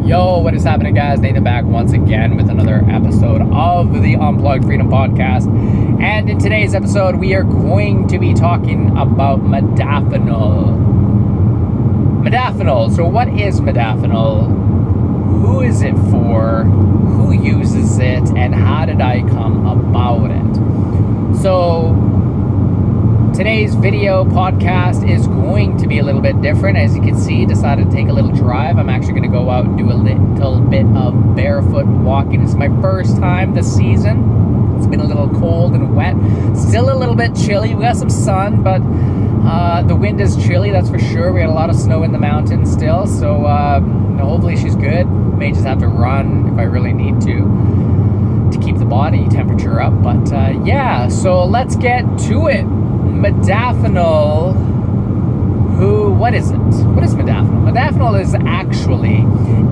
Yo, what is happening, guys? Nathan back once again with another episode of the Unplugged Freedom Podcast. And in today's episode, we are going to be talking about modafinil. Modafinil. So what is modafinil? Who is it for? Who uses it? And how did I come about it? So today's video podcast is going to be a little bit different. As you can see, decided to take a little drive. I'm actually going to go out and do a little bit of barefoot walking. It's my first time this season. It's been a little cold and wet. Still a little bit chilly. We got some sun, but the wind is chilly, that's for sure. We had a lot of snow in the mountains still, so hopefully she's good. May just have to run if I really need to keep the body temperature up. But so let's get to it. Modafinil. What is it? What is modafinil? Modafinil is actually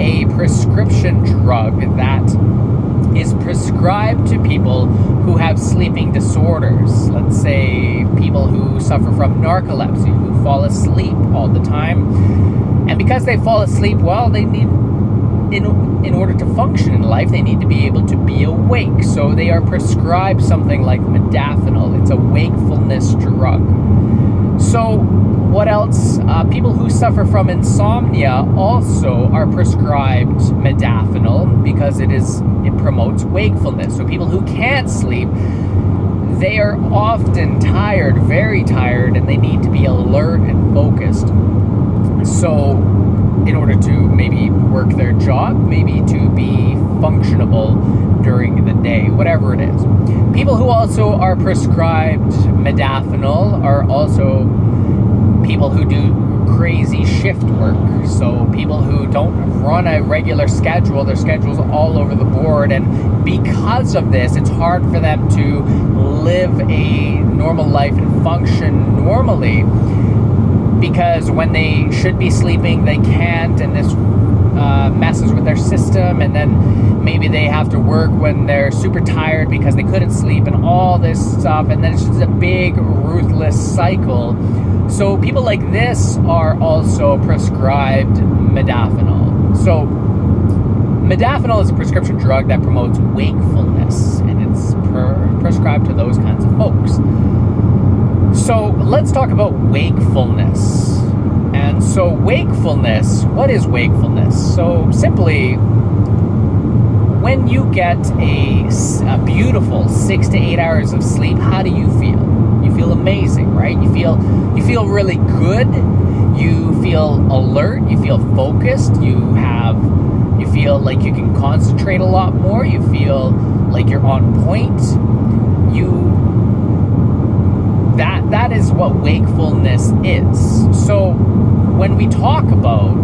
a prescription drug that is prescribed to people who have sleeping disorders. Let's say people who suffer from narcolepsy, who fall asleep all the time. And because they fall asleep, well, they need, in order to function in life, they need to be able to be awake. So they are prescribed something like modafinil. It's a wakefulness drug. So what else? People who suffer from insomnia also are prescribed modafinil because it promotes wakefulness. So people who can't sleep, they are often tired, very tired, and they need to be alert and focused. So in order to maybe work their job, maybe to be functionable during the day, whatever it is. People who also are prescribed modafinil are also people who do crazy shift work. So people who don't run a regular schedule, their schedule's all over the board, and because of this, it's hard for them to live a normal life and function normally, because when they should be sleeping, they can't, and this messes with their system, and then maybe they have to work when they're super tired because they couldn't sleep and all this stuff, and then it's just a big ruthless cycle. So people like this are also prescribed modafinil. So modafinil is a prescription drug that promotes wakefulness, and it's prescribed to those kinds of folks. So let's talk about wakefulness. And so wakefulness, what is wakefulness? So simply, when you get a beautiful 6 to 8 hours of sleep, how do you feel? You feel amazing, right? You feel really good. You feel alert. You feel focused. You feel like you can concentrate a lot more. You feel like you're on point. That is what wakefulness is. So when we talk about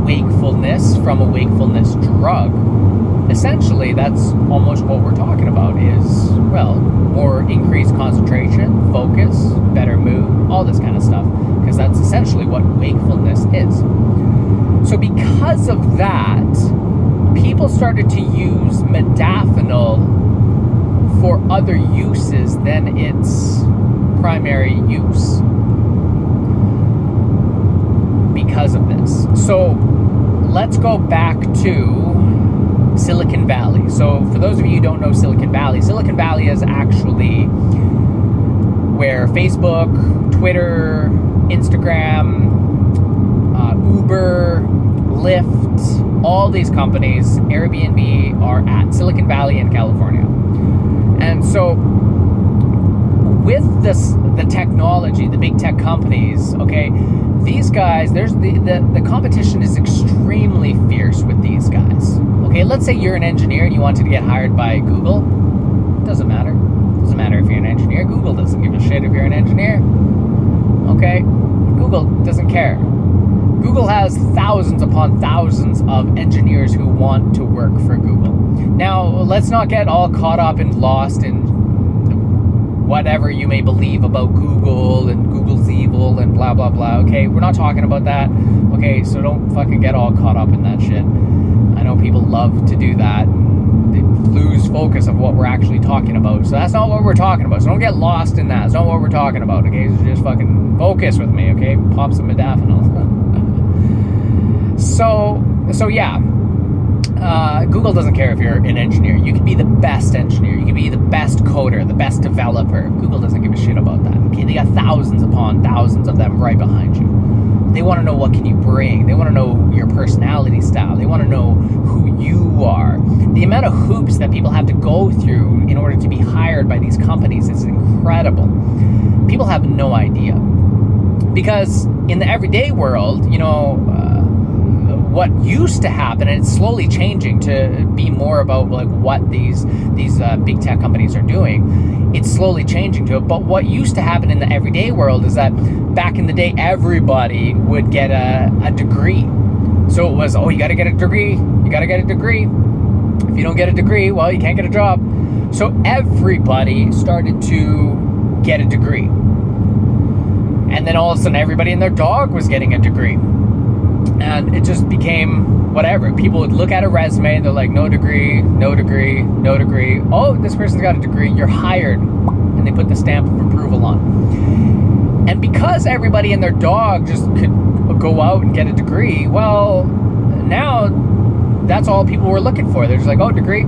wakefulness from a wakefulness drug, essentially that's almost what we're talking about is, well, more increased concentration, focus, better mood, all this kind of stuff, because that's essentially what wakefulness is. So because of that, people started to use modafinil for other uses than its primary use because of this. So let's go back to Silicon Valley. So for those of you who don't know Silicon Valley is actually where Facebook, Twitter, Instagram, Uber, Lyft, all these companies, Airbnb, are at Silicon Valley in California. And so with the technology, the big tech companies, okay, these guys, there's the competition is extremely fierce with these guys. Okay, let's say you're an engineer and you wanted to get hired by Google. It doesn't matter. It doesn't matter if you're an engineer. Google doesn't give a shit if you're an engineer. Okay? Google doesn't care. Google has thousands upon thousands of engineers who want to work for Google. Now, let's not get all caught up and lost in whatever you may believe about Google and Google's evil and blah, blah, blah. Okay, we're not talking about that. Okay, so don't fucking get all caught up in that shit. I know people love to do that. They lose focus of what we're actually talking about. So that's not what we're talking about. So don't get lost in that. That's not what we're talking about, okay? So just fucking focus with me, okay? Pop some modafinil. So yeah. Google doesn't care if you're an engineer. You can be the best engineer. You can be the best coder, the best developer. Google doesn't give a shit about that. Okay, they got thousands upon thousands of them right behind you. They want to know what can you bring. They want to know your personality style. They want to know who you are. The amount of hoops that people have to go through in order to be hired by these companies is incredible. People have no idea. Because in the everyday world, what used to happen, and it's slowly changing to be more about like what these big tech companies are doing. It's slowly changing to it. But what used to happen in the everyday world is that back in the day, everybody would get a degree. So it was, you got to get a degree. You got to get a degree. If you don't get a degree, well, you can't get a job. So everybody started to get a degree. And then all of a sudden, everybody and their dog was getting a degree. And it just became whatever. People would look at a resume, they're like, no degree, no degree, no degree. Oh, this person's got a degree, you're hired. And they put the stamp of approval on. And because everybody and their dog just could go out and get a degree, well, now that's all people were looking for. They're just like, oh, degree,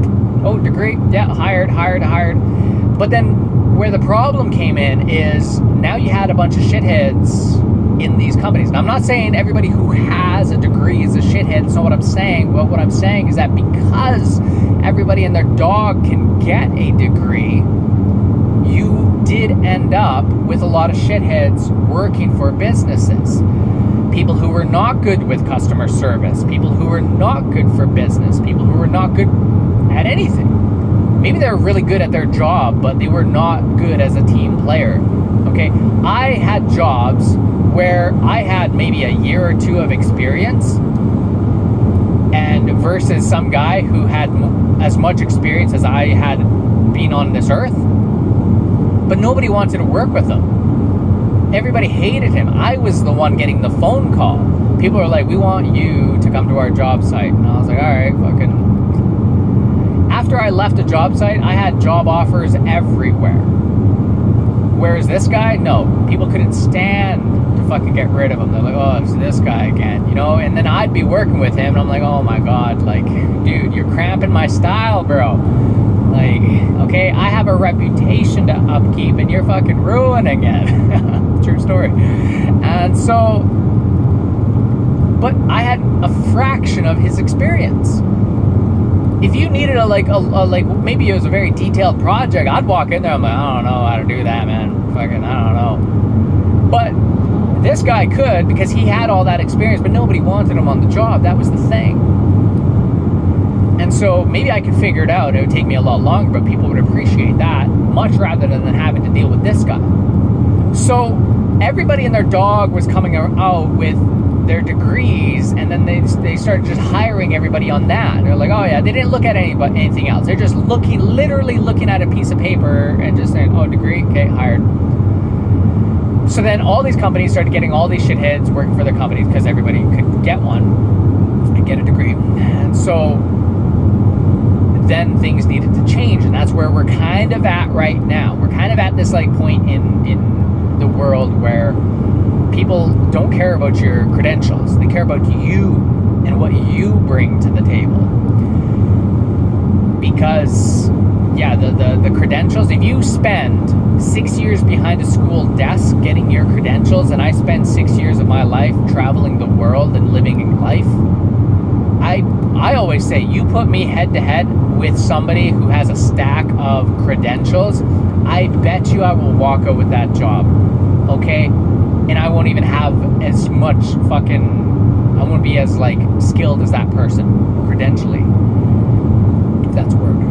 yeah, hired. But then where the problem came in is now you had a bunch of shitheads in these companies. Now, I'm not saying everybody who has a degree is a shithead. That's not what I'm saying. But what I'm saying is that because everybody and their dog can get a degree, you did end up with a lot of shitheads working for businesses. People who were not good with customer service, people who were not good for business, people who were not good at anything. Maybe they were really good at their job, but they were not good as a team player. Okay, I had jobs where I had maybe a year or two of experience, and versus some guy who had as much experience as I had been on this earth, but nobody wanted to work with him. Everybody hated him. I was the one getting the phone call. People are like, we want you to come to our job site. And I was like, all right, fucking. After I left a job site, I had job offers everywhere. Whereas this guy, no. People couldn't stand to fucking get rid of him. They're like, oh, it's this guy again, And then I'd be working with him, and I'm like, oh my God, like, dude, you're cramping my style, bro. Like, okay, I have a reputation to upkeep, and you're fucking ruining it. True story. And so, but I had a fraction of his experience. If you needed maybe it was a very detailed project, I'd walk in there, I'm like, I don't know how to do that, man. Fucking, I don't know. But this guy could, because he had all that experience, but nobody wanted him on the job. That was the thing. And so maybe I could figure it out. It would take me a lot longer, but people would appreciate that much rather than having to deal with this guy. So everybody and their dog was coming out with their degrees, and then they started just hiring everybody on that. And they're like, oh yeah, they didn't look at anything else. They're just literally looking at a piece of paper and just saying, oh, degree, okay, hired. So then all these companies started getting all these shitheads working for their companies because everybody could get one and get a degree. And so then things needed to change, and that's where we're kind of at right now. We're kind of at this like point in the world where people don't care about your credentials. They care about you and what you bring to the table. Because, yeah, the credentials, if you spend 6 years behind a school desk getting your credentials, and I spend 6 years of my life traveling the world and living in life, I always say, you put me head to head with somebody who has a stack of credentials, I bet you I will walk out with that job. Okay? And I won't even have as much I won't be as like skilled as that person credentially. If that's a word.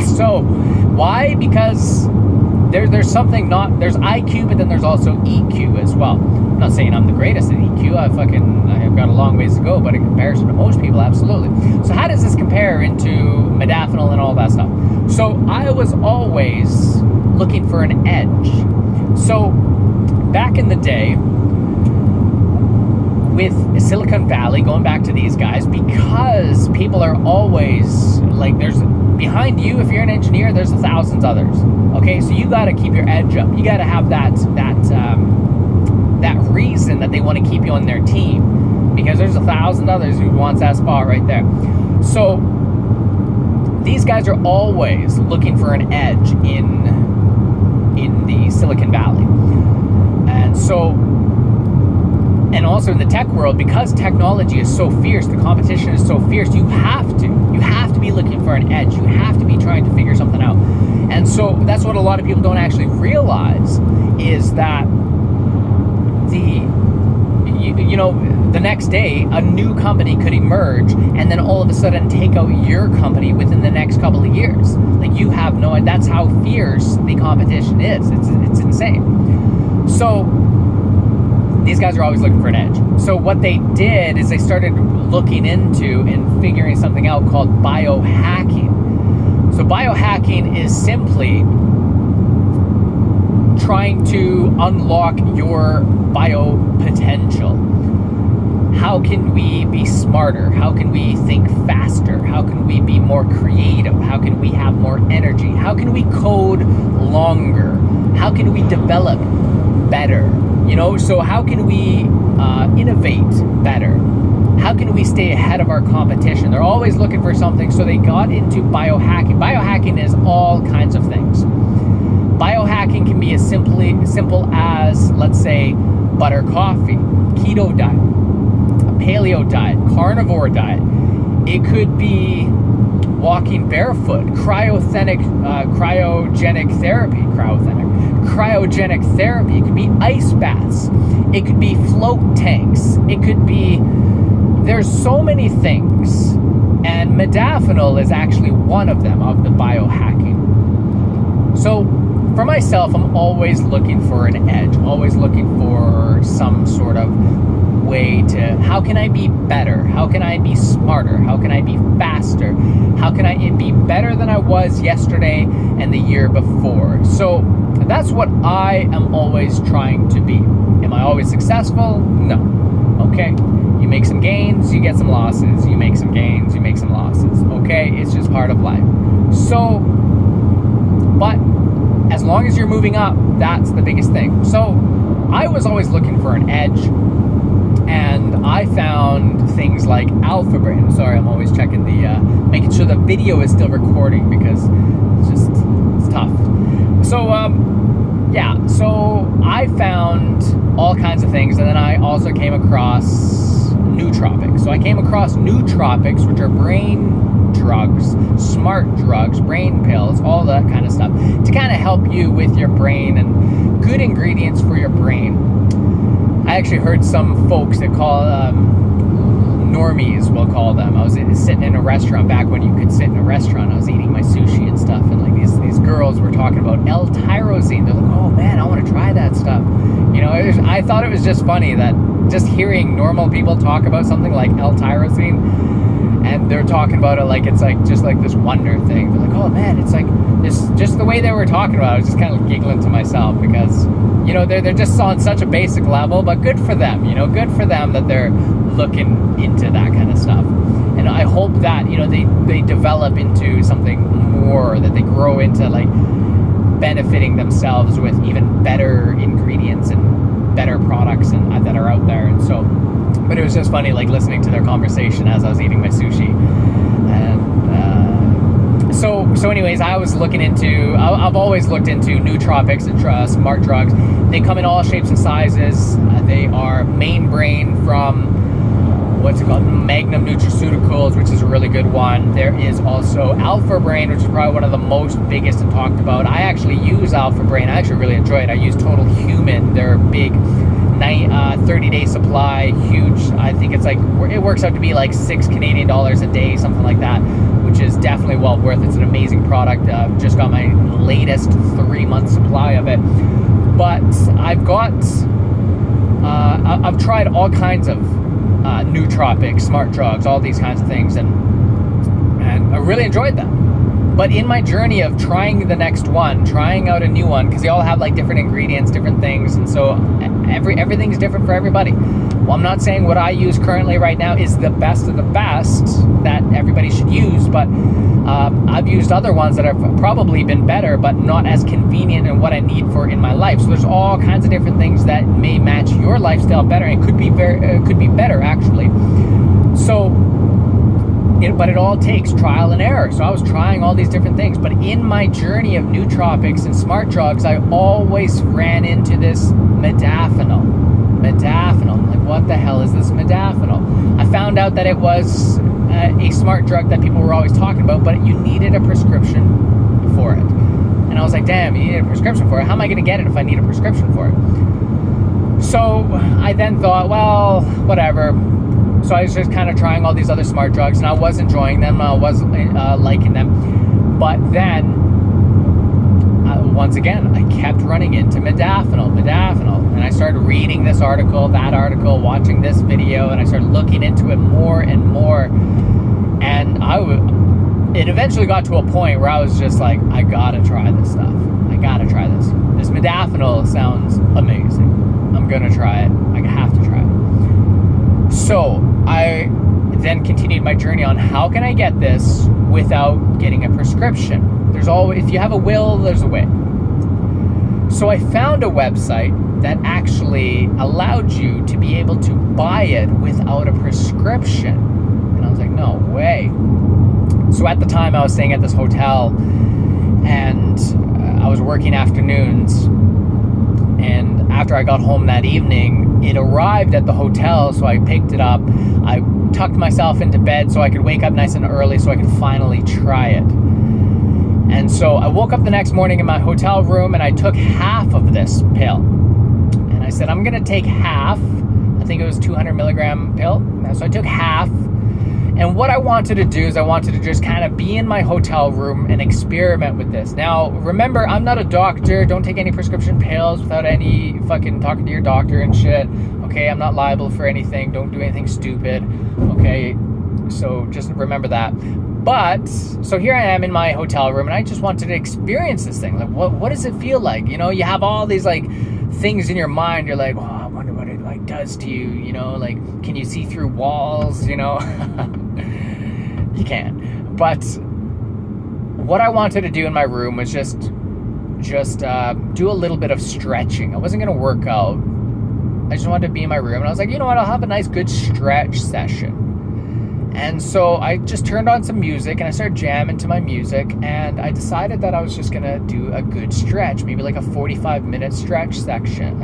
So why? Because there's something there's IQ, but then there's also EQ as well. I'm not saying I'm the greatest at EQ. I've got a long ways to go, but in comparison to most people, absolutely. So how does this compare into modafinil and all that stuff? So I was always looking for an edge. So back in the day, with Silicon Valley, going back to these guys, because people are always like, there's behind you, if you're an engineer, there's thousands others. Okay, so you got to keep your edge up. You got to have that reason that they want to keep you on their team, because there's 1,000 others who wants that spot right there. So these guys are always looking for an edge in the Silicon Valley. And also in the tech world, because technology is so fierce, the competition is so fierce, you have to be looking for an edge. You have to be trying to figure something out. And so that's what a lot of people don't actually realize, is that the next day a new company could emerge and then all of a sudden take out your company within the next couple of years. Like, you have no idea. That's how fierce the competition is. It's insane. So these guys are always looking for an edge. So what they did is they started looking into and figuring something out called biohacking. So biohacking is simply trying to unlock your bio potential. How can we be smarter? How can we think faster? How can we be more creative? How can we have more energy? How can we code longer? How can we develop better? So how can we innovate better? How can we stay ahead of our competition? They're always looking for something, so they got into biohacking. Biohacking is all kinds of things. Biohacking can be as simple as, let's say, butter coffee, keto diet, paleo diet, carnivore diet. It could be walking barefoot, cryogenic therapy. It could be ice baths. It could be float tanks. There's so many things, and modafinil is actually one of them, of the biohacking. So for myself, I'm always looking for an edge, always looking for some sort of way to, how can I be better? How can I be smarter? How can I be faster? How can I be better than I was yesterday and the year before? So that's what I am always trying to be. Am I always successful? No. Okay. You make some gains, you get some losses. You make some gains, you make some losses. Okay? It's just part of life. So, but as long as you're moving up, that's the biggest thing. So I was always looking for an edge, and I found things like Alpha Brain. Sorry, I'm always checking making sure the video is still recording, because it's tough. So so I found all kinds of things, and then I also came across nootropics. So I came across nootropics, which are brain drugs, smart drugs, brain pills, all that kind of stuff, to kind of help you with your brain and good ingredients for your brain. I actually heard some folks that call normies, we'll call them. I was sitting in a restaurant back when you could sit in a restaurant. I was eating my sushi and stuff, and like these girls were talking about L-tyrosine. They're like, oh man, I want to try that stuff. I thought it was just funny that just hearing normal people talk about something like L-tyrosine, and they're talking about it like it's like just like this wonder thing. They're like, oh man, it's like this. Just the way they were talking about it, I was just kind of giggling to myself, because they're just on such a basic level, but good for them. Good for them that they're looking into that kind of stuff. And I hope that they develop into something more, that they grow into like benefiting themselves with even better ingredients and better products and that are out there. And so, but it was just funny, like listening to their conversation as I was eating my sushi. And so anyways, I've always looked into nootropics and smart drugs. They come in all shapes and sizes. They are main brain from Magnum Nutraceuticals, which is a really good one. There is also Alpha Brain, which is probably one of the most biggest and talked about. I actually use Alpha Brain. I actually really enjoy it. I use Total Human. They're big 30-day supply, huge. I think it's like, it works out to be like $6 Canadian a day, something like that, which is definitely well worth it. It's an amazing product. I've just got my latest 3-month supply of it. But I've tried all kinds of nootropics, smart drugs, all these kinds of things, and I really enjoyed them. But in my journey of trying the next one, trying out a new one, because they all have like different ingredients, different things, and so everything's different for everybody. Well, I'm not saying what I use currently right now is the best of the best that everybody should use, but I've used other ones that have probably been better, but not as convenient in what I need for in my life. So there's all kinds of different things that may match your lifestyle better, and it could be better actually. So but it all takes trial and error. So I was trying all these different things. But in my journey of nootropics and smart drugs, I always ran into this modafinil. I'm like, what the hell is this modafinil? I found out that it was a smart drug that people were always talking about, but you needed a prescription for it. And I was like, damn, you need a prescription for it. How am I going to get it if I need a prescription for it? So I then thought, well, whatever. So I was just kind of trying all these other smart drugs, and I was enjoying them. I wasn't liking them. But then, once again, I kept running into modafinil. And I started reading this article, that article, watching this video, and I started looking into it more and more. And it eventually got to a point where I was just like, I gotta try this stuff. I gotta try this. This modafinil sounds amazing. I'm gonna try it. I have to try it. So I then continued my journey on how can I get this without getting a prescription. There's always, if you have a will, there's a way. So I found a website that actually allowed you to be able to buy it without a prescription. And I was like, no way. So at the time I was staying at this hotel, and I was working afternoons. And after I got home that evening, it arrived at the hotel, so I picked it up. I tucked myself into bed so I could wake up nice and early so I could finally try it. And so I woke up the next morning in my hotel room, and I took half of this pill. And I said, I'm going to take half. I think it was 200 milligram pill. So I took half. And what I wanted to do is I wanted to just kind of be in my hotel room and experiment with this. Now, remember, I'm not a doctor. Don't take any prescription pills without any fucking talking to your doctor and shit. Okay, I'm not liable for anything. Don't do anything stupid. Okay, so just remember that. But, so here I am in my hotel room, and I just wanted to experience this thing. Like, what does it feel like? You know, you have all these, like, things in your mind. You're like, oh, I wonder what it, like, does to you, you know? Like, can you see through walls, you know? You can. But what I wanted to do in my room was just do a little bit of stretching. I wasn't going to work out. I just wanted to be in my room. And I was like, you know what? I'll have a nice, good stretch session. And so I just turned on some music, and I started jamming to my music, and I decided that I was just going to do a good stretch, maybe like a 45-minute stretch session.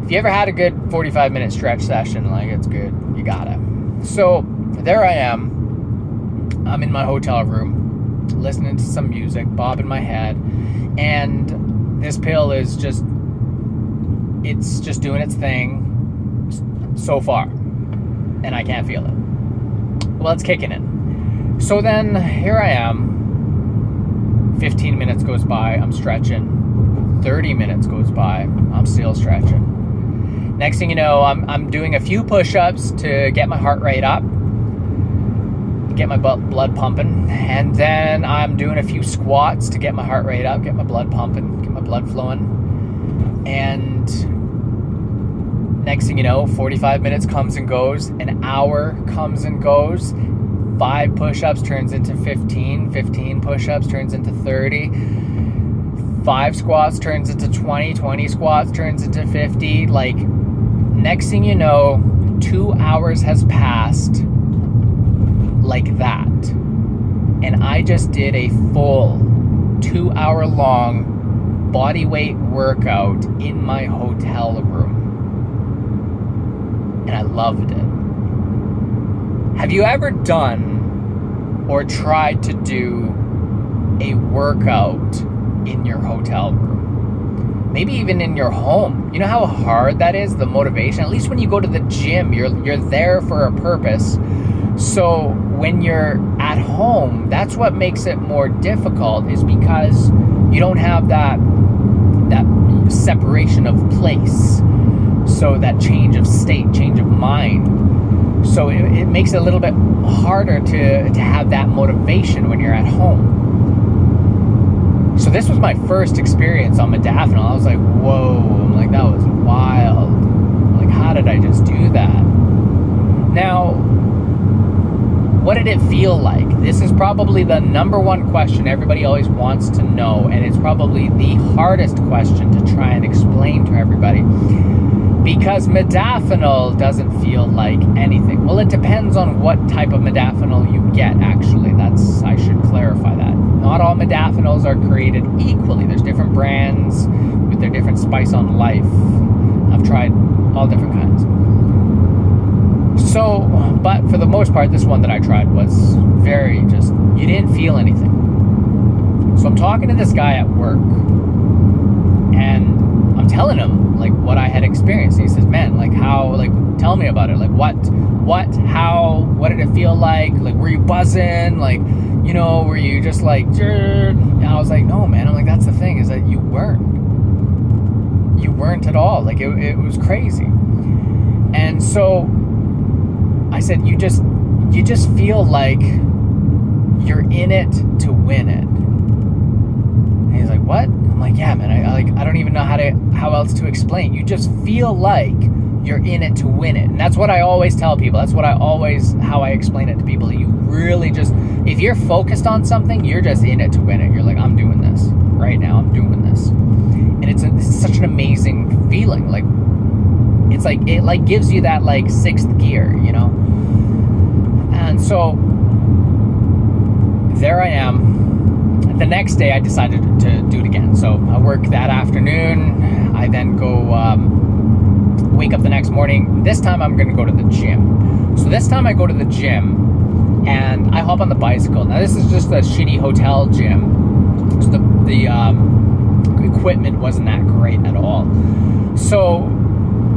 If you ever had a good 45-minute stretch session, like, it's good. You got it. So there I am. I'm in my hotel room, listening to some music, bobbing my head, and this pill is just doing its thing so far. And I can't feel it. Well, it's kicking in. So then here I am. 15 minutes goes by, I'm stretching. 30 minutes goes by, I'm still stretching. Next thing you know, I'm doing a few push-ups to get my heart rate up, get my blood pumping, and then I'm doing a few squats to get my heart rate up, get my blood pumping, get my blood flowing. And next thing you know, 45 minutes comes and goes, an hour comes and goes, 5 push-ups turns into 15, 15 push-ups turns into 30, 5 squats turns into 20, 20 squats turns into 50. Like, next thing you know, 2 hours has passed like that. And I just did a full 2-hour-long body weight workout in my hotel room. And I loved it. Have you ever done or tried to do a workout in your hotel room? Maybe even in your home. You know how hard that is, the motivation? At least when you go to the gym, you're there for a purpose. So when you're at home, that's what makes it more difficult, is because you don't have that separation of place. So that change of state, change of mind. So it makes it a little bit harder to have that motivation when you're at home. So this was my first experience on modafinil. I was like, whoa, I'm like, that was wild. Like, how did I just do that? Now, what did it feel like? This is probably the number one question everybody always wants to know, and it's probably the hardest question to try and explain to everybody. Because modafinil doesn't feel like anything. Well, it depends on what type of modafinil you get, actually. I should clarify that. Not all modafinils are created equally. There's different brands with their different spice on life. I've tried all different kinds. So, but for the most part, this one that I tried was very just, you didn't feel anything. So I'm talking to this guy at work, and I'm telling him, like, what I had experienced. And he says, man, like, how, like, tell me about it. Like, how, what did it feel like? Like, were you buzzing? Like, you know, were you just like, and I was like, no, man. I'm like, that's the thing, is that you weren't at all. Like, it was crazy. And so I said, you just feel like you're in it to win it. And he's like, what? I'm like, yeah, man, I don't even know how else to explain. You just feel like you're in it to win it. And that's what I always tell people. That's how I explain it to people. You really just, if you're focused on something, you're just in it to win it. You're like, I'm doing this right now. I'm doing this. And it's such an amazing feeling. Like, it's like, it like gives you that like sixth gear, you know? And so there I am. The next day I decided to do it again. So I work that afternoon. I then go wake up the next morning. This time I'm going to go to the gym. So this time I go to the gym and I hop on the bicycle. Now this is just a shitty hotel gym. So the equipment wasn't that great at all. So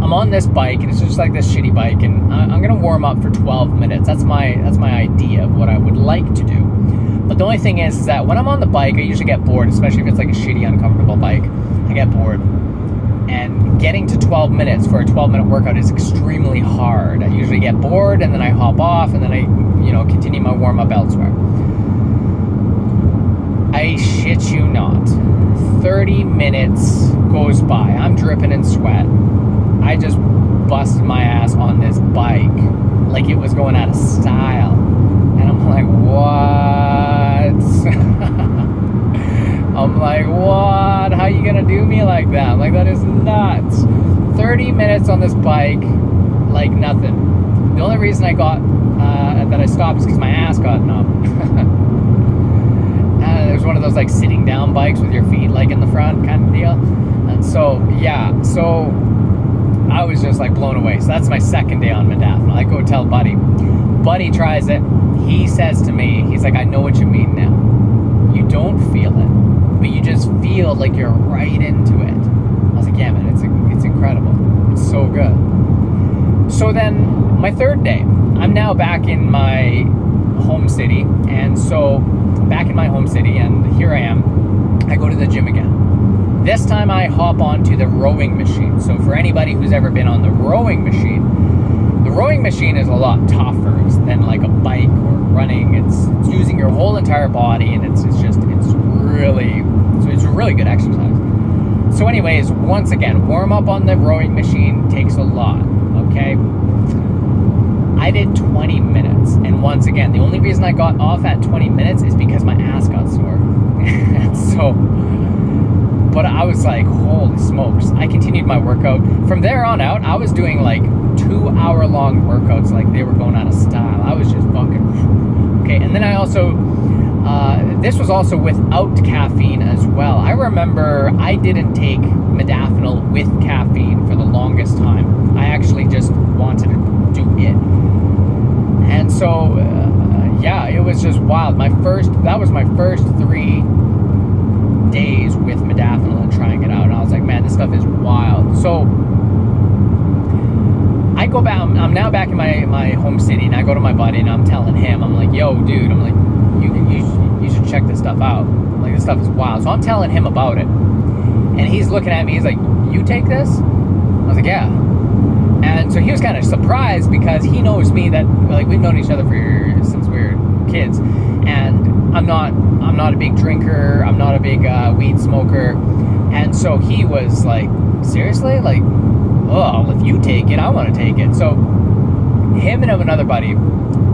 I'm on this bike, and it's just like this shitty bike, and I'm going to warm up for 12 minutes. That's my idea of what I would like to do. But the only thing is that when I'm on the bike, I usually get bored, especially if it's like a shitty, uncomfortable bike. I get bored. And getting to 12 minutes for a 12-minute workout is extremely hard. I usually get bored, and then I hop off, and then I, continue my warm-up elsewhere. I shit you not. 30 minutes goes by. I'm dripping in sweat. I just busted my ass on this bike like it was going out of style. And I'm like, what? I'm like, what? How you gonna do me like that? I'm like, that is nuts. 30 minutes on this bike, like nothing. The only reason I got, that I stopped is because my ass got numb. There's one of those like sitting down bikes with your feet like in the front kind of deal. And so, yeah, so I was just like blown away. So that's my second day on modafinil. I go tell Buddy. Buddy tries it. He says to me, he's like, I know what you mean now. You don't feel it, but you just feel like you're right into it. I was like, yeah, man, it's incredible. It's so good. So then my third day, I'm now back in my home city. And so back in my home city, and here I am. I go to the gym again. This time I hop onto the rowing machine. So for anybody who's ever been on the rowing machine is a lot tougher than like a bike or running. It's using your whole entire body, and it's a really good exercise. So anyways, once again, warm up on the rowing machine takes a lot, okay? I did 20 minutes, and once again, the only reason I got off at 20 minutes is because my ass got sore. So, but I was like, holy smokes. I continued my workout. From there on out, I was doing like 2-hour-long workouts like they were going out of style. I was just fucking, okay. And then I also, this was also without caffeine as well. I remember I didn't take modafinil with caffeine for the longest time. I actually just wanted to do it. And so, yeah, it was just wild. That was my first 3 days with modafinil and trying it out. And I was like, man, this stuff is wild. So I go back, I'm now back in my home city, and I go to my buddy and I'm telling him, I'm like, yo, dude, I'm like, you should check this stuff out. Like, this stuff is wild. So I'm telling him about it. And he's looking at me, he's like, you take this? I was like, yeah. And so he was kind of surprised because he knows me that, like, we've known each other since we were kids. And I'm not a big drinker. I'm not a big weed smoker. And so he was like, seriously? Like, oh, if you take it, I want to take it. So him and another buddy,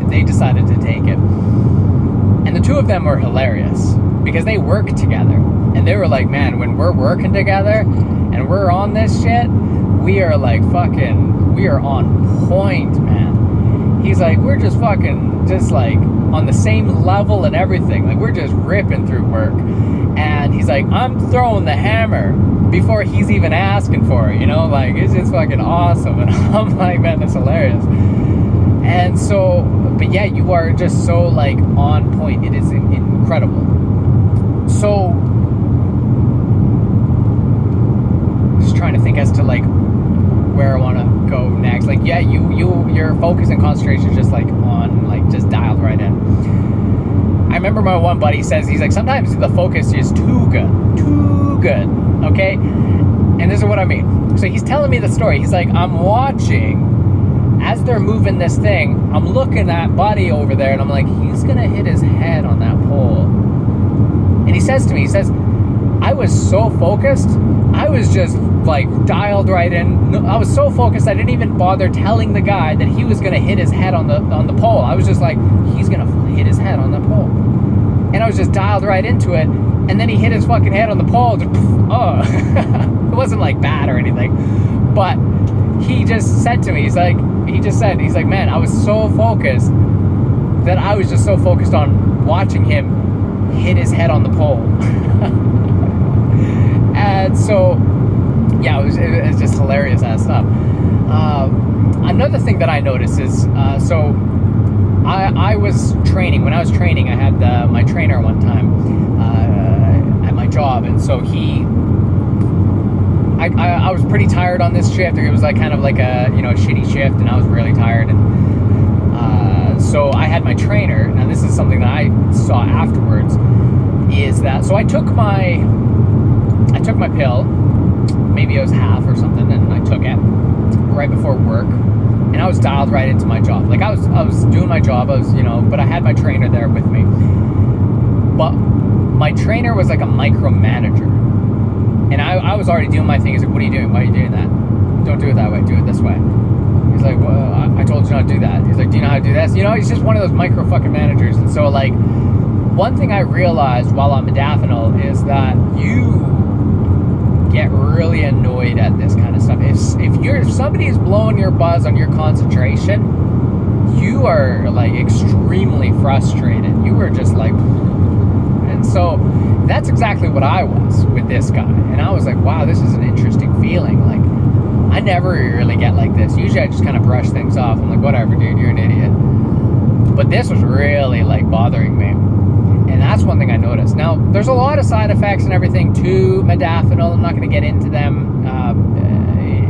they decided to take it. And the two of them were hilarious because they work together. And they were like, man, when we're working together and we're on this shit, we are on point, man. He's like, we're just like on the same level and everything. Like, we're just ripping through work. And he's like, I'm throwing the hammer before he's even asking for it, like, it's just fucking awesome. And I'm like, man, that's hilarious. And so, but yeah, you are just so like on point. It is incredible. So, just trying to think as to like where I want to go next. Like, yeah, your focus and concentration is just like on, like, just dialed right in. I remember my one buddy says, he's like, sometimes the focus is too good, okay? And this is what I mean. So he's telling me the story. He's like, I'm watching as they're moving this thing. I'm looking at buddy over there, and I'm like, he's gonna hit his head on that pole. And he says to me, I was so focused, I was just like dialed right in. I was so focused, I didn't even bother telling the guy that he was gonna hit his head on the pole. I was just like, he's gonna hit his head on the pole. And I was just dialed right into it. And then he hit his fucking head on the pole. Just, oh, it wasn't like bad or anything. But he just said to me, he's like, man, I was so focused that I was just so focused on watching him hit his head on the pole. And so, yeah, it was just hilarious that stuff. Another thing that I noticed is, I was training. When I was training, I had my trainer one time at my job, and so I was pretty tired on this shift. It was like kind of like a shitty shift, and I was really tired. And so I had my trainer. Now this is something that I saw afterwards. Is that so? I took my pill. Maybe it was half or something, and I took it right before work. And I was dialed right into my job. Like, I was doing my job. But I had my trainer there with me. But my trainer was like a micromanager. And I was already doing my thing. He's like, what are you doing? Why are you doing that? Don't do it that way. Do it this way. He's like, well, I told you not to do that. He's like, do you know how to do this? He's just one of those micro fucking managers. And so, like, one thing I realized while on modafinil is that you get really annoyed at this kind of stuff. If somebody is blowing your buzz on your concentration, you are like extremely frustrated. You were just like, and so that's exactly what I was with this guy. And I was like, wow, this is an interesting feeling. Like, I never really get like this. Usually I just kind of brush things off. I'm like, whatever, dude, you're an idiot. But this was really like bothering me. And that's one thing I noticed. Now, there's a lot of side effects and everything to modafinil. I'm not going to get into them.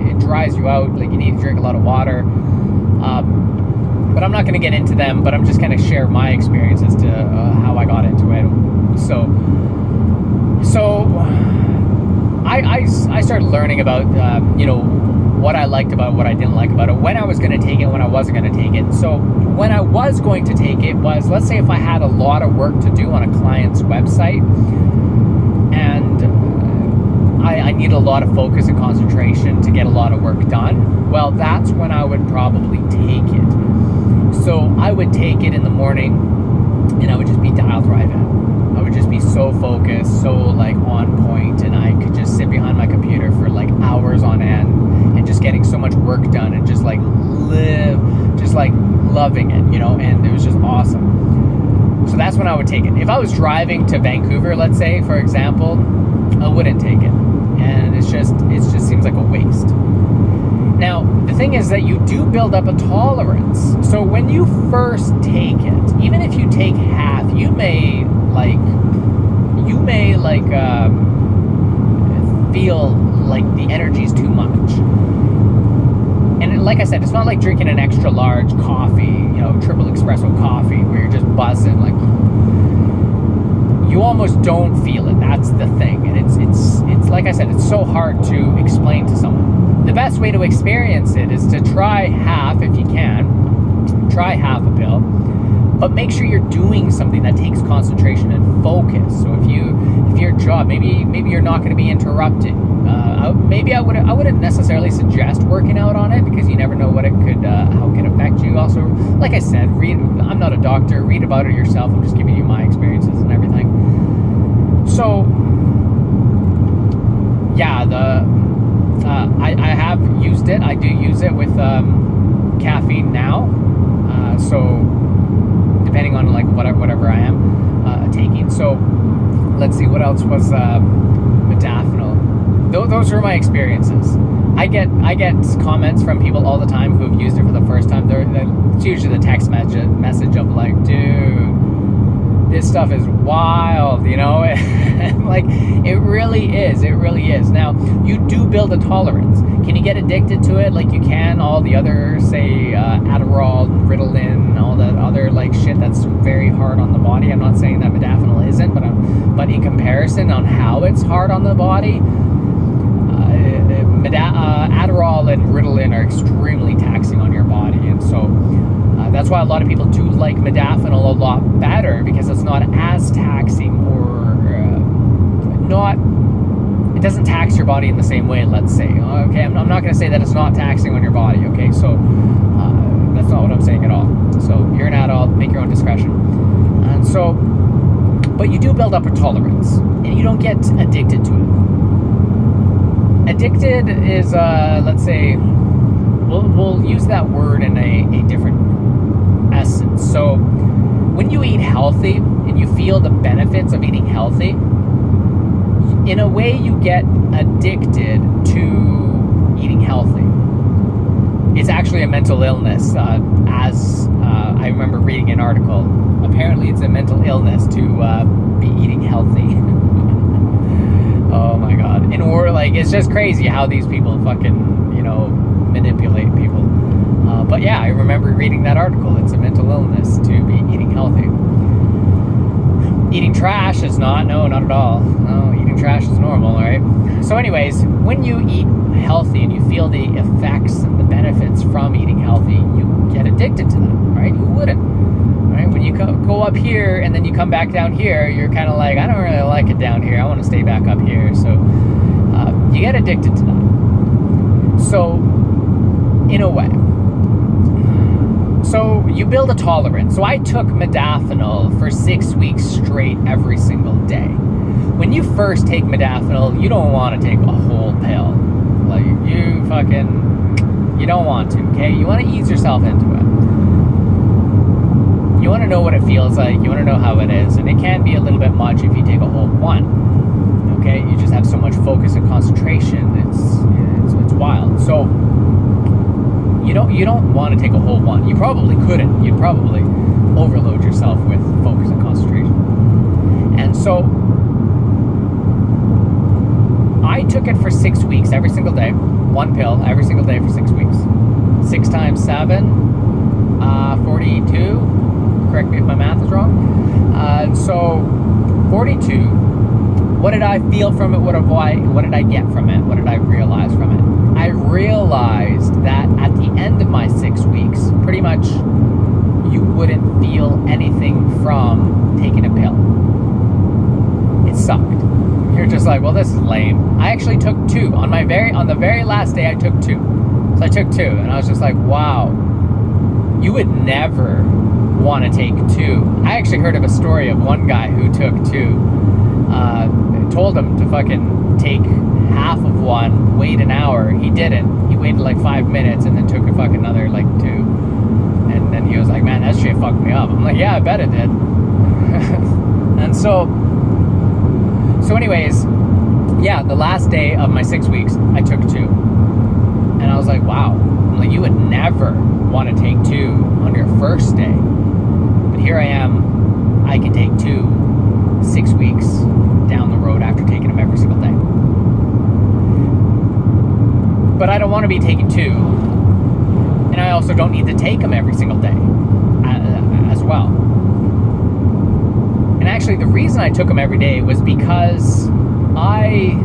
It dries you out. Like, you need to drink a lot of water. But I'm not going to get into them. But I'm just going to share my experience as to how I got into it. So I started learning about, what I liked about it, what I didn't like about it, when I was going to take it, when I wasn't going to take it. So when I was going to take it was, let's say if I had a lot of work to do on a client's website and I need a lot of focus and concentration to get a lot of work done, well, that's when I would probably take it. So I would take it in the morning and I would just be dialed right in. I would just be so focused, so like on point, and I could just sit behind my computer for like hours on end and just getting so much work done and just like loving it, and it was just awesome. So that's when I would take it. If I was driving to Vancouver, let's say, for example, I wouldn't take it. And it just seems like a waste. Now, the thing is that you do build up a tolerance. So when you first take it, even if you take half, you may feel like the energy is too much. And like I said, it's not like drinking an extra large coffee, triple espresso coffee, where you're just buzzing. Like, you almost don't feel it. That's the thing. And it's like I said, it's so hard to explain to someone. The best way to experience it is to try half, if you can. Try half a pill. But make sure you're doing something that takes concentration and focus. So if your job, maybe you're not going to be interrupted. I wouldn't necessarily suggest working out on it, because you never know what how it could affect you. Also, like I said, I'm not a doctor. Read about it yourself. I'm just giving you my experiences and everything. So, yeah, I have used it. I do use it with caffeine now. So depending on like whatever I am taking. So let's see, what else was modafinil. Those were my experiences. I get comments from people all the time who have used it for the first time. It's usually the text message of like, dude, this stuff is wild, you know? And like, it really is. Now, you do build a tolerance. Can you get addicted to it like you can all the other, say, Adderall, Ritalin, all that other like shit that's very hard on the body? I'm not saying that modafinil isn't, but in comparison on how it's hard on the body, Adderall and Ritalin are extremely taxing on your body, and so that's why a lot of people do like modafinil a lot better, because it's not as taxing, or it doesn't tax your body in the same way, let's say. Okay, I'm not going to say that it's not taxing on your body, okay? So that's not what I'm saying at all. So you're an adult, make your own discretion. And so, but you do build up a tolerance, and you don't get addicted to it. Addicted is, let's say, we'll use that word in a different essence. So when you eat healthy and you feel the benefits of eating healthy, in a way you get addicted to eating healthy. It's actually a mental illness, as I remember reading an article. Apparently it's a mental illness to be eating healthy. Oh my god. And we're like, it's just crazy how these people fucking, manipulate people. But yeah, I remember reading that article. It's a mental illness to be eating healthy. Eating trash is not. No, not at all. No, eating trash is normal, right? So anyways, when you eat healthy and you feel the effects and the benefits from eating healthy, you get addicted to them, right? Who wouldn't? Right? When you go up here and then you come back down here, you're kind of like, I don't really like it down here. I want to stay back up here. So you get addicted to that. So in a way. So you build a tolerance. So I took modafinil for 6 weeks straight every single day. When you first take modafinil, you don't want to take a whole pill. Like, you don't want to, okay? You want to ease yourself into it. You want to know what it feels like. You want to know how it is. And it can be a little bit much if you take a whole one. Okay? You just have so much focus and concentration. It's wild. So you don't want to take a whole one. You probably couldn't. You'd probably overload yourself with focus and concentration. And so I took it for 6 weeks every single day. One pill every single day for 6 weeks. 6 times 7, 42. Correct me if my math is wrong. So 42. What did I feel from it? What did I get from it? What did I realize from it? I realized that at the end of my 6 weeks, pretty much you wouldn't feel anything from taking a pill. It sucked. You're just like, well, this is lame. I actually took 2. On the very last day, I took 2. So I took 2, and I was just like, wow, you would never want to take 2. I actually heard of a story of one guy who took 2. Told him to fucking take half of one, wait an hour. He didn't. He waited like 5 minutes and then took a fucking another like 2. And then he was like, man, that shit fucked me up. I'm like, yeah, I bet it did. And so anyways, yeah, the last day of my 6 weeks, I took 2. And I was like, wow. I'm like, you would never want to take 2 on your first day. But here I am. I can take 2 6 weeks down the road after taking them every single day. But I don't want to be taking 2, and I also don't need to take them every single day as well. And actually, the reason I took them every day was because I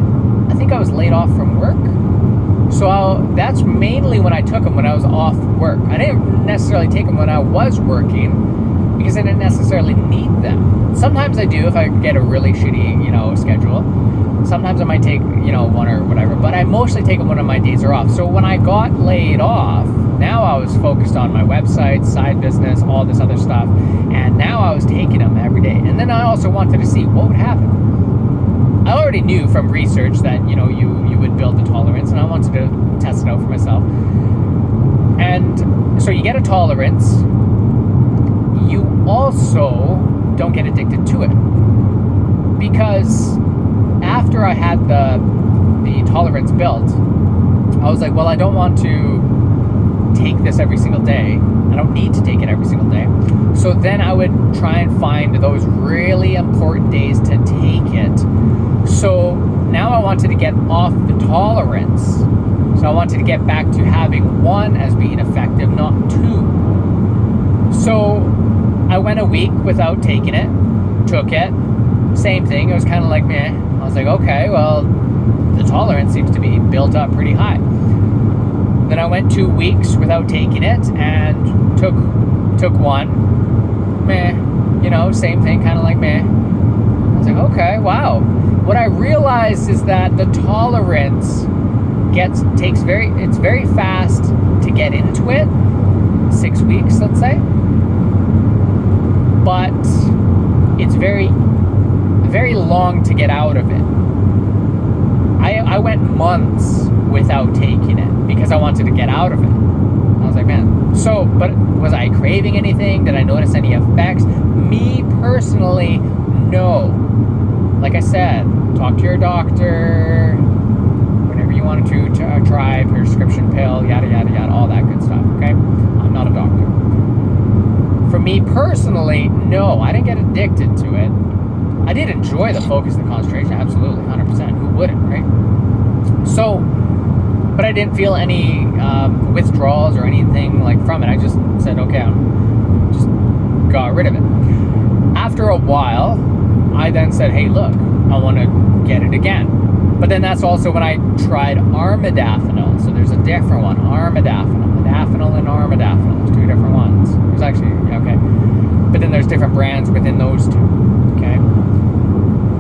think I was laid off from work. So that's mainly when I took them, when I was off work. I didn't necessarily take them when I was working, because I didn't necessarily need them. Sometimes I do if I get a really shitty, schedule. Sometimes I might take, 1 or whatever, but I mostly take them when my days are off. So when I got laid off, now I was focused on my website, side business, all this other stuff, and now I was taking them every day. And then I also wanted to see what would happen. I already knew from research that, you would build the tolerance, and I wanted to test it out for myself. And so you get a tolerance. You also don't get addicted to it. Because after I had the tolerance built, I was like, well, I don't want to take this every single day. I don't need to take it every single day. So then I would try and find those really important days to take it. So now I wanted to get off the tolerance. So I wanted to get back to having one as being effective, not two. So I went a week without taking it, took it, same thing. It was kind of like, meh. I was like, okay, well, the tolerance seems to be built up pretty high. Then I went 2 weeks without taking it and took one. Meh. Same thing, kind of like meh. I was like, okay, wow. What I realized is that the tolerance it's very fast to get into it. 6 weeks, let's say. But it's very, very long to get out of it. I went months without taking it because I wanted to get out of it. I was like, man. So, but was I craving anything? Did I notice any effects? Me personally, no. Like I said, talk to your doctor whenever you want to try prescription pill, yada, yada, yada, all that good stuff, okay? I'm not a doctor. For me personally, no, I didn't get addicted to it. I did enjoy the focus and the concentration, absolutely, 100%. Who wouldn't, right? So, but I didn't feel any withdrawals or anything like from it. I just said, okay, just got rid of it. After a while, I then said, hey, look, I want to get it again. But then that's also when I tried armodafinil. So there's a different one, armodafinil. Modafinil and armodafinil. There's two different ones. There's actually, okay. But then there's different brands within those two, okay?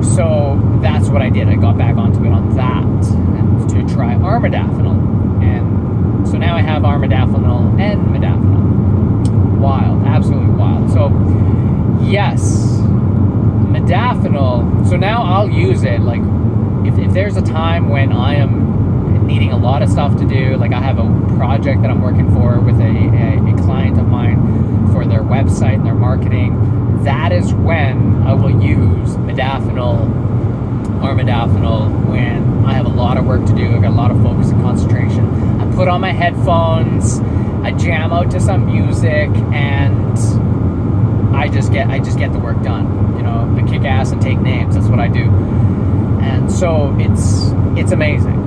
So that's what I did. I got back onto it on that and to try armodafinil. And so now I have armodafinil and modafinil. Wild, absolutely wild. So yes, modafinil. So now I'll use it like if there's a time when I am needing a lot of stuff to do, like I have a project that I'm working for with a client of mine for their website and their marketing, that is when I will use modafinil or modafinil when I have a lot of work to do, I got a lot of focus and concentration. I put on my headphones, I jam out to some music, and I just get the work done. I kick ass and take names. That's what I do. And so it's amazing.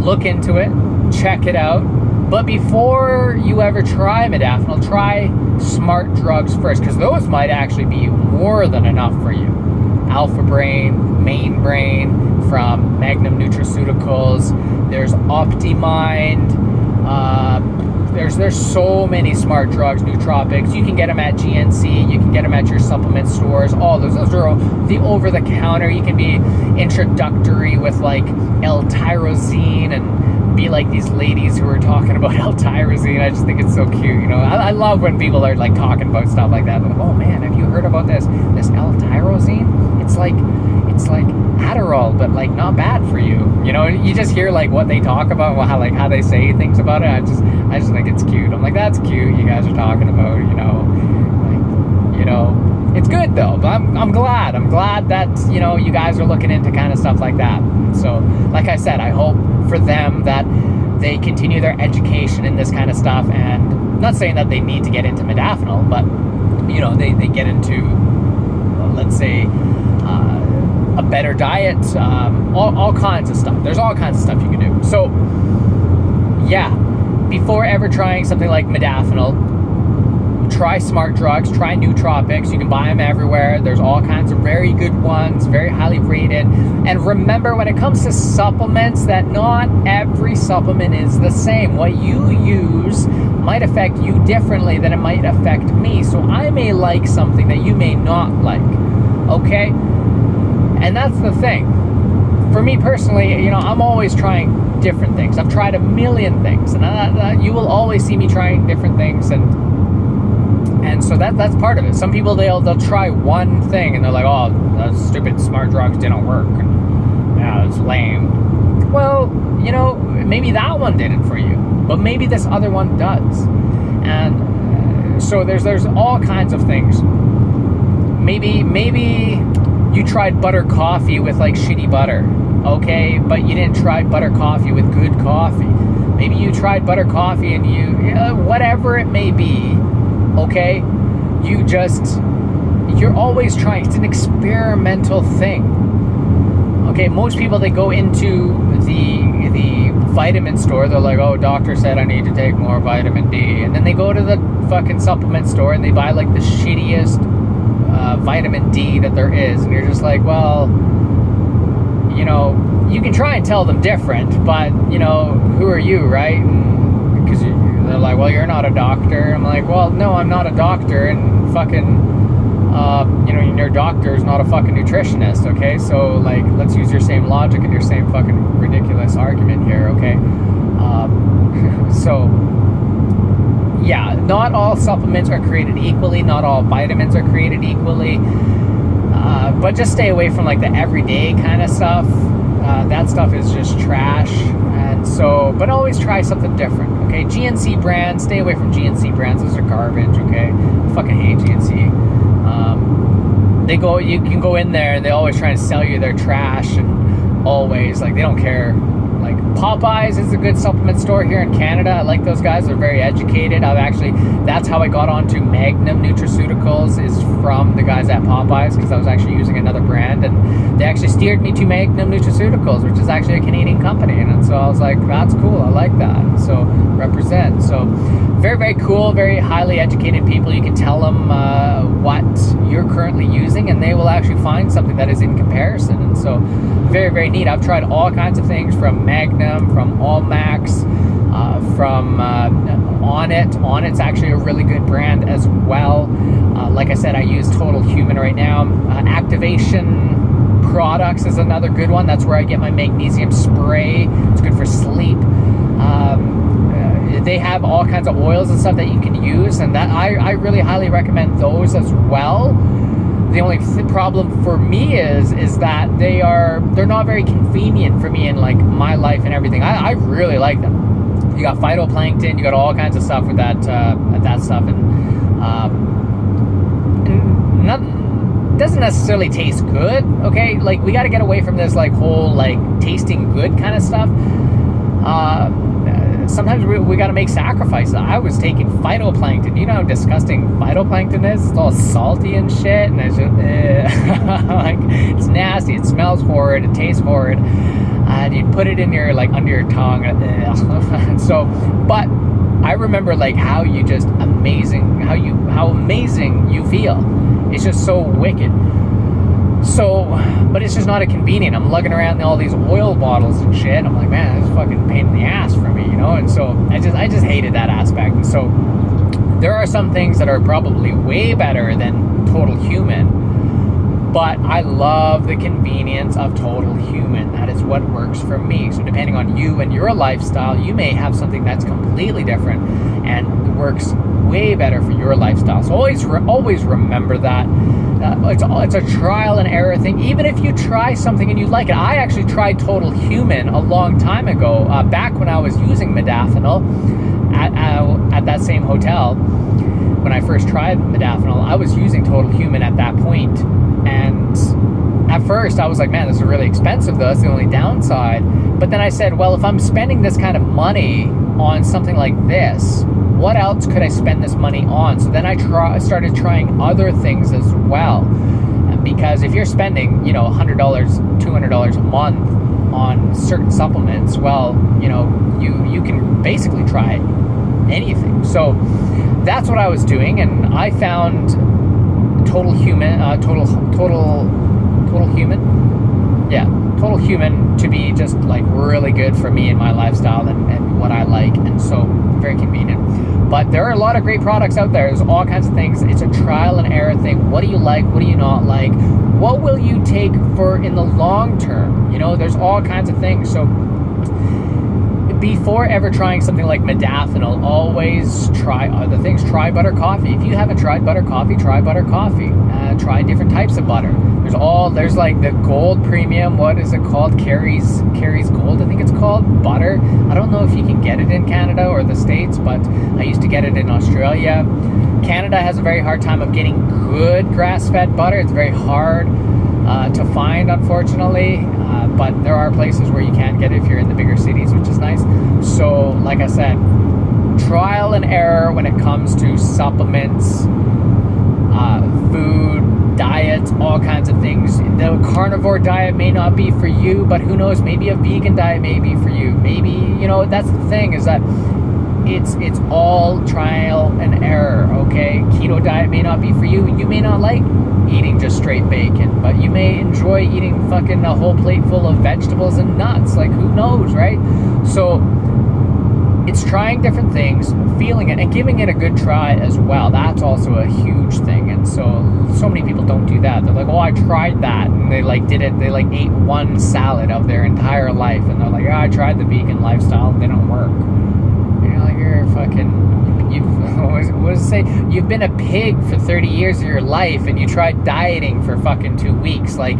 Look into it, check it out. But before you ever try modafinil, try smart drugs first, because those might actually be more than enough for you. Alpha Brain, Main Brain from Magnum Nutraceuticals. There's OptiMind. There's so many smart drugs, nootropics. You can get them at GNC. You can get them at your supplement stores. All those are the over-the-counter. You can be introductory with like L-tyrosine and be like these ladies who are talking about L-tyrosine. I just think it's so cute. I love when people are like talking about stuff like that. Like, oh man, have you heard about this L-tyrosine? It's like Adderall, but like not bad for you. You just hear like what they talk about, how they say things about it. I just think it's cute. I'm like, that's cute. You guys are talking about, it's good though. But I'm glad. I'm glad that you guys are looking into kind of stuff like that. So, like I said, I hope for them that they continue their education in this kind of stuff. And I'm not saying that they need to get into modafinil, but they get into, let's say, a better diet, all kinds of stuff. There's all kinds of stuff you can do. So, yeah, before ever trying something like modafinil, try smart drugs, try nootropics. You can buy them everywhere. There's all kinds of very good ones, very highly rated. And remember, when it comes to supplements, that not every supplement is the same. What you use might affect you differently than it might affect me. So I may like something that you may not like, okay? And that's the thing. For me personally, I'm always trying different things. I've tried a million things, and you will always see me trying different things. And And so that's part of it. Some people, they'll try one thing and they're like, oh, those stupid smart drugs didn't work, and yeah, it's lame. Well, maybe that one didn't for you, but maybe this other one does. And so there's all kinds of things. Maybe you tried butter coffee with like shitty butter, okay, but you didn't try butter coffee with good coffee. Maybe you tried butter coffee and whatever it may be, okay, you're always trying. It's an experimental thing. Okay, most people, they go into the vitamin store, they're like, oh, doctor said I need to take more vitamin D, and then they go to the fucking supplement store and they buy like the shittiest vitamin D that there is, and you're just like, well, you can try and tell them different, but who are you, right? Because they're like, well, you're not a doctor. I'm like, well, no, I'm not a doctor, and fucking your doctor is not a fucking nutritionist, okay? So, like, let's use your same logic and your same fucking ridiculous argument here, okay? So, yeah, not all supplements are created equally. Not all vitamins are created equally. But just stay away from, like, the everyday kind of stuff. That stuff is just trash. And so, but always try something different, okay? GNC brands, stay away from GNC brands. Those are garbage, okay? I fucking hate GNC. You can go in there and they always try to sell you their trash, and always, like, they don't care. Like, Popeyes is a good supplement store here in Canada. I like those guys. They're very educated. That's how I got onto Magnum Nutraceuticals, is from the guys at Popeyes, because I was actually using another brand, and they actually steered me to Magnum Nutraceuticals, which is actually a Canadian company. And so I was like, that's cool. I like that. And so represent. So very, very cool, very highly educated people. You can tell them what you're currently using, and they will actually find something that is in comparison. And so very, very neat. I've tried all kinds of things, from Magnum, from Allmax, from Onnit. Onnit's actually a really good brand as well. Like I said, I use Total Human right now. Activation Products is another good one. That's where I get my magnesium spray. It's good for sleep. They have all kinds of oils and stuff that you can use, and that I really highly recommend those as well. The only problem for me is that they're not very convenient for me in, like, my life and everything. I really like them. You got phytoplankton, you got all kinds of stuff with that stuff, and doesn't necessarily taste good. Okay, like, we got to get away from this, like, whole, like, tasting good kind of stuff. Sometimes we got to make sacrifices. I was taking phytoplankton. You know how disgusting phytoplankton is? It's all salty and shit, and it's just, like, it's nasty. It smells horrid. It tastes horrid. And you put it in your, like, under your tongue. And so, but I remember, like, how amazing you feel. It's just so wicked. So, but it's just not a convenient. I'm lugging around all these oil bottles and shit. I'm like, man, this is a fucking pain in the ass for me, And so I just hated that aspect. And so there are some things that are probably way better than Total Human, but I love the convenience of Total Human. That is what works for me. So depending on you and your lifestyle, you may have something that's completely different and works way better for your lifestyle. So always remember that. It's a trial and error thing. Even if you try something and you like it. I actually tried Total Human a long time ago, back when I was using Modafinil at that same hotel. When I first tried Modafinil, I was using Total Human at that point. And at first I was like, man, this is really expensive though. That's the only downside. But then I said, well, if I'm spending this kind of money on something like this, what else could I spend this money on? So then I started trying other things as well. Because if you're spending, $100, $200 a month on certain supplements, well, you can basically try anything. So that's what I was doing, and I found Total Human to be just, like, really good for me and my lifestyle and what I like, and so very convenient. But there are a lot of great products out there. There's all kinds of things. It's a trial and error thing. What do you like? What do you not like? What will you take for in the long term? There's all kinds of things. So before ever trying something like modafinil, always try other things. Try butter coffee. If you haven't tried butter coffee, try butter coffee. Try different types of butter. There's like the gold premium, what is it called? Carrie's Gold, I think it's called, butter. I don't know if you can get it in Canada or the States, but I used to get it in Australia. Canada has a very hard time of getting good grass-fed butter. It's very hard to find, unfortunately, but there are places where you can get it if you're in the bigger cities, which is nice. So, like I said, trial and error when it comes to supplements, food, diets, all kinds of things. The carnivore diet may not be for you, but who knows, maybe a vegan diet may be for you. Maybe, that's the thing, is that it's all trial and error, okay? Keto diet may not be for you. You may not like eating just straight bacon, but you may enjoy eating fucking a whole plate full of vegetables and nuts. Like, who knows, right? So it's trying different things, feeling it, and giving it a good try as well. That's also a huge thing. And so many people don't do that. They're like, oh, I tried that, and they did it. They ate one salad of their entire life, and they're like, I tried the vegan lifestyle, it didn't work. And you're like, you're fucking, what does it say? You've been a pig for 30 years of your life, and you tried dieting for fucking 2 weeks. Like,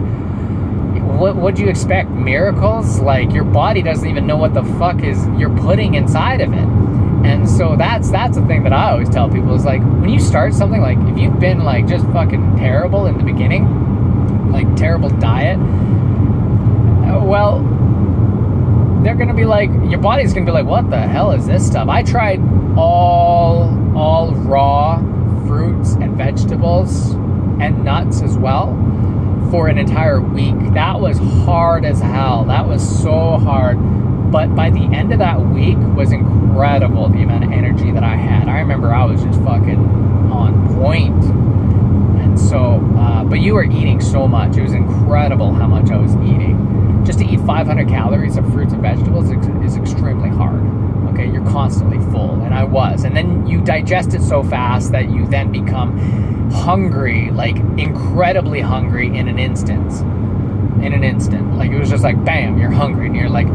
what do you expect? Miracles? Like, your body doesn't even know what the fuck is you're putting inside of it. And so that's the thing that I always tell people, is like, when you start something, like, if you've been like just fucking terrible in the beginning, like terrible diet, well, they're gonna be like, your body's gonna be like, what the hell is this stuff? I tried all raw fruits and vegetables and nuts as well for an entire week. That was hard as hell. That was so hard. But by the end of that week was incredible, the amount of energy that I had. I remember I was just fucking on point. And so, but you were eating so much. It was incredible how much I was eating. Just to eat 500 calories of fruits and vegetables is extremely hard. Okay, you're constantly full, and I was. And then you digest it so fast that you then become hungry, like incredibly hungry in an instant. Like, it was just like, bam, you're hungry, and you're like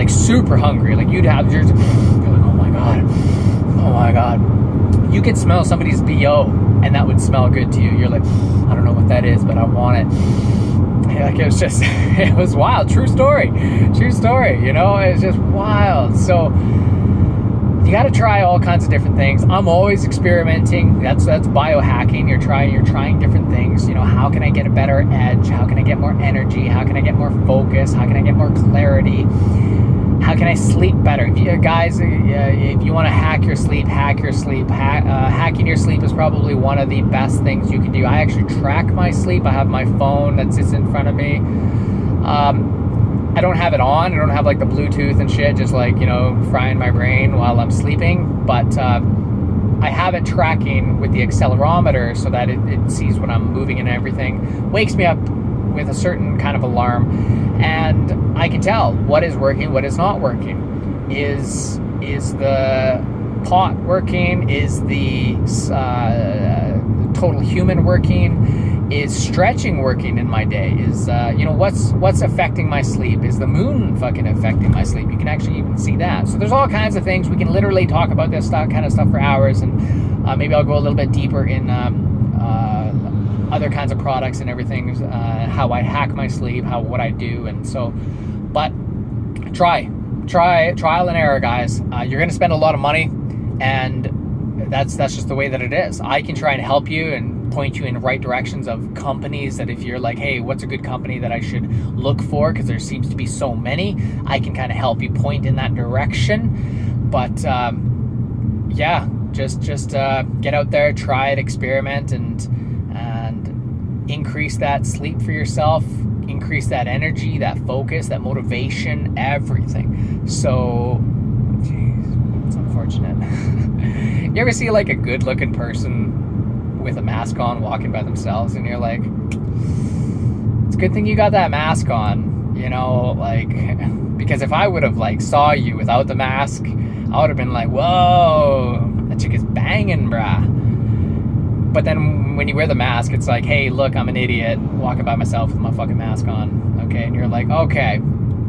super hungry. Like, you're like, oh my god. You could smell somebody's BO, and that would smell good to you. You're like, I don't know what that is, but I want it. Like, it was just, it was wild. True story, it's just wild. So you got to try all kinds of different things. I'm always experimenting. That's biohacking. You're trying different things. How can I get a better edge? How can I get more energy? How can I get more focus? How can I get more clarity? How can I sleep better? If you want to hack your sleep, hacking your sleep is probably one of the best things you can do. I actually track my sleep. I have my phone that sits in front of me. I don't have it on. I don't have like the Bluetooth and shit, just like, frying my brain while I'm sleeping. But I have it tracking with the accelerometer so that it sees when I'm moving and everything. Wakes me up with a certain kind of alarm. And I can tell what is working, what is not working. Is the pot working? Is the total human working? Is stretching working in my day? Is what's affecting my sleep? Is the moon fucking affecting my sleep? You can actually even see that. So there's all kinds of things. We can literally talk about this kind of stuff for hours, and maybe I'll go a little bit deeper in other kinds of products and everything, how I hack my sleep, what I do. And so, but trial and error, guys. You're going to spend a lot of money, and that's just the way that it is. I can try and help you and point you in the right directions of companies that, if you're like, hey, what's a good company that I should look for, because there seems to be so many, I can kind of help you point in that direction. But just get out there, try it, experiment, and increase that sleep for yourself, increase that energy, that focus, that motivation, everything. So, jeez, it's unfortunate. You ever see like a good looking person with a mask on walking by themselves, and you're like, it's a good thing you got that mask on, because if I would have like saw you without the mask, I would have been like, whoa, that chick is banging, brah. But then when you wear the mask, it's like, hey, look, I'm an idiot walking by myself with my fucking mask on, okay? And you're like, okay,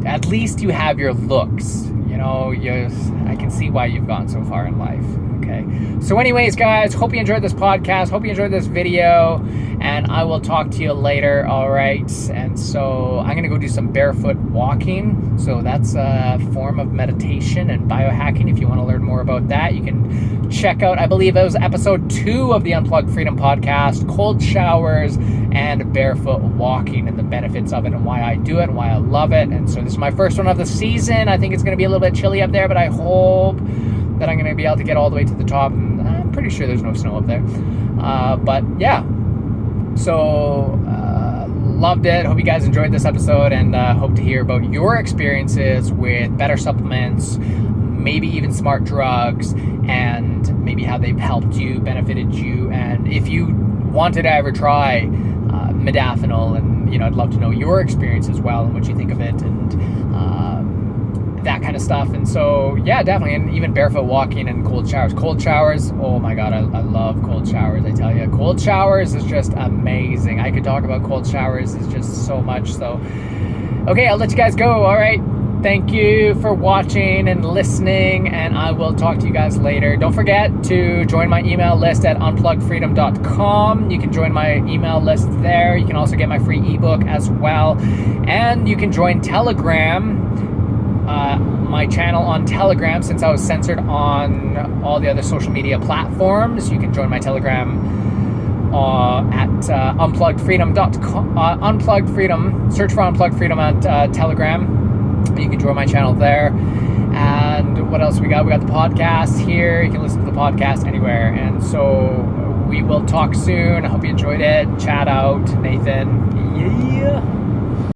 at least you have your looks, I can see why you've gone so far in life. Okay. So anyways, guys, hope you enjoyed this podcast. Hope you enjoyed this video. And I will talk to you later. All right. And so I'm going to go do some barefoot walking. So that's a form of meditation and biohacking. If you want to learn more about that, you can check out, I believe it was episode 2 of the Unplugged Freedom Podcast, cold showers and barefoot walking and the benefits of it and why I do it and why I love it. And so this is my first one of the season. I think it's going to be a little bit chilly up there, but I hope that I'm going to be able to get all the way to the top. And I'm pretty sure there's no snow up there. But yeah, so loved it. Hope you guys enjoyed this episode, and hope to hear about your experiences with better supplements, maybe even smart drugs, and maybe how they've helped you, benefited you. And if you wanted to ever try Modafinil, and I'd love to know your experience as well and what you think of it, and that kind of stuff. And so yeah, definitely. And even barefoot walking and cold showers, oh my god, I love cold showers. I tell you, cold showers is just amazing. I could talk about cold showers, is just so much. So okay, I'll let you guys go. All right, thank you for watching and listening, and I will talk to you guys later. Don't forget to join my email list at unpluggedfreedom.com. You can join my email list there. You can also get my free ebook as well, and you can join Telegram, my channel on Telegram, since I was censored on all the other social media platforms. You can join my Telegram at unpluggedfreedom.com. Unplugged Freedom. Search for Unplugged Freedom at Telegram. You can join my channel there. And what else we got? We got the podcast here. You can listen to the podcast anywhere. And so we will talk soon. I hope you enjoyed it. Chat out, Nathan. Yeah.